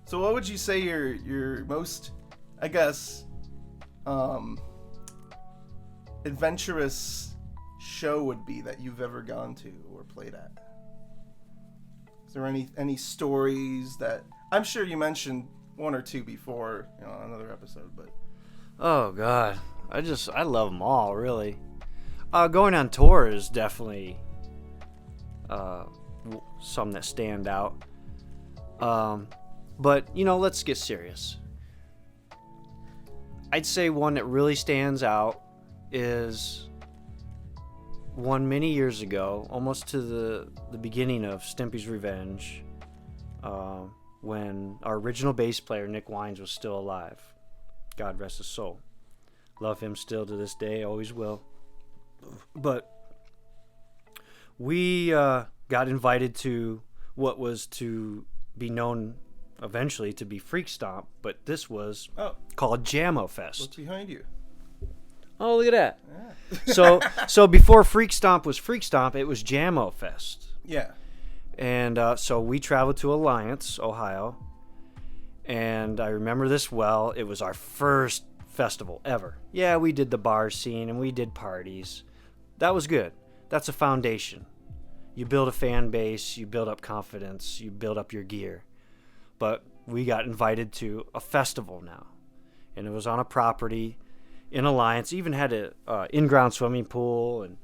So what would you say your most, I guess, adventurous show would be that you've ever gone to or played at? Is there any stories that I'm sure you mentioned one or two before, on another episode, but Oh God, I love them all, really. Going on tour is definitely some that stand out. But let's get serious. I'd say one that really stands out is one many years ago, almost to the beginning of Stimpy's Revenge, when our original bass player, Nick Wines, was still alive. God rest his soul. Love him still to this day, always will. But we got invited to what was to be known eventually to be Freak Stomp, but this was called Jammo Fest. Look behind you. Oh, look at that. Yeah. So before Freak Stomp was Freak Stomp, it was Jammo Fest. Yeah. And so we traveled to Alliance, Ohio. And I remember this well. It was our first festival ever. Yeah, we did the bar scene and we did parties. That was good. That's a foundation. You build a fan base, you build up confidence, you build up your gear. But we got invited to a festival now. And it was on a property in Alliance. Even had a in-ground swimming pool, and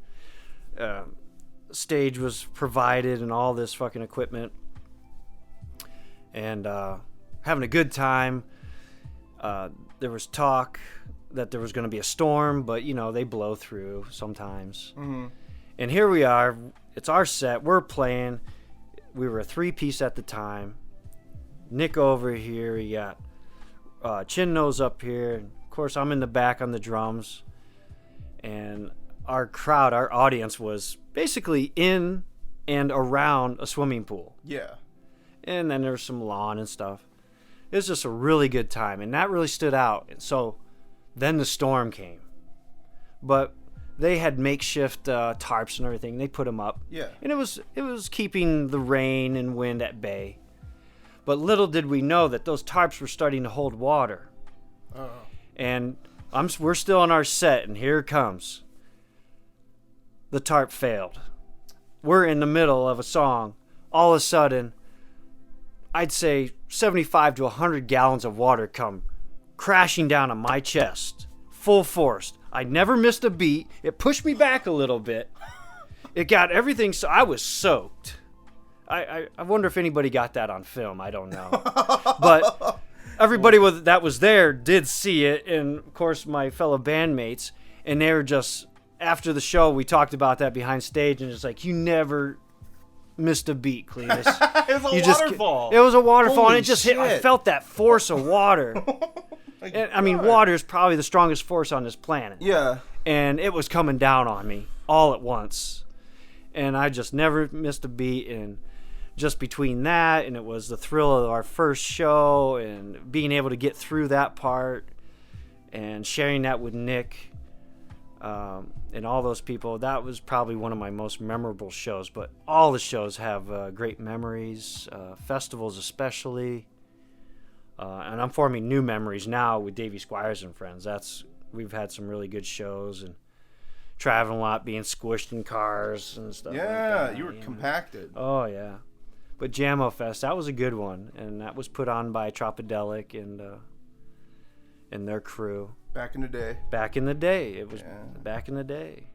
stage was provided and all this fucking equipment. And having a good time. There was talk that there was going to be a storm, but they blow through sometimes. Mm-hmm. And here we are. It's our set. We're playing. We were a 3-piece at the time. Nick over here. You got Chin Nose up here. And of course, I'm in the back on the drums. And our crowd, our audience, was basically in and around a swimming pool. Yeah. And then there was some lawn and stuff. It was just a really good time, and that really stood out. And so then the storm came. But they had makeshift tarps and everything. They put them up. Yeah. And it was keeping the rain and wind at bay. But little did we know that those tarps were starting to hold water. Uh-oh. And we're still on our set, and here it comes. The tarp failed. We're in the middle of a song. All of a sudden, I'd say 75 to 100 gallons of water come crashing down on my chest, full force. I never missed a beat. It pushed me back a little bit. It got everything, so I was soaked. I wonder if anybody got that on film. I don't know. But everybody that was there did see it, and of course my fellow bandmates, and they were just, after the show, we talked about that behind stage, and it's like, you never missed a beat, Cletus. It was a waterfall. It was a waterfall, Holy and it just shit. hit. I felt that force of water. And, I mean, water is probably the strongest force on this planet. Yeah. And it was coming down on me all at once. And I just never missed a beat. And just between that, and it was the thrill of our first show, and being able to get through that part, and sharing that with Nick, and all those people, that was probably one of my most memorable shows. But all the shows have great memories, festivals especially. And I'm forming new memories now with Davey, Squires and friends. We've had some really good shows, and traveling a lot, being squished in cars and stuff. Yeah, like that, you were compacted. Oh yeah, but Jammo Fest, that was a good one, and that was put on by Tropodelic and their crew. Back in the day. Back in the day, it was back in the day.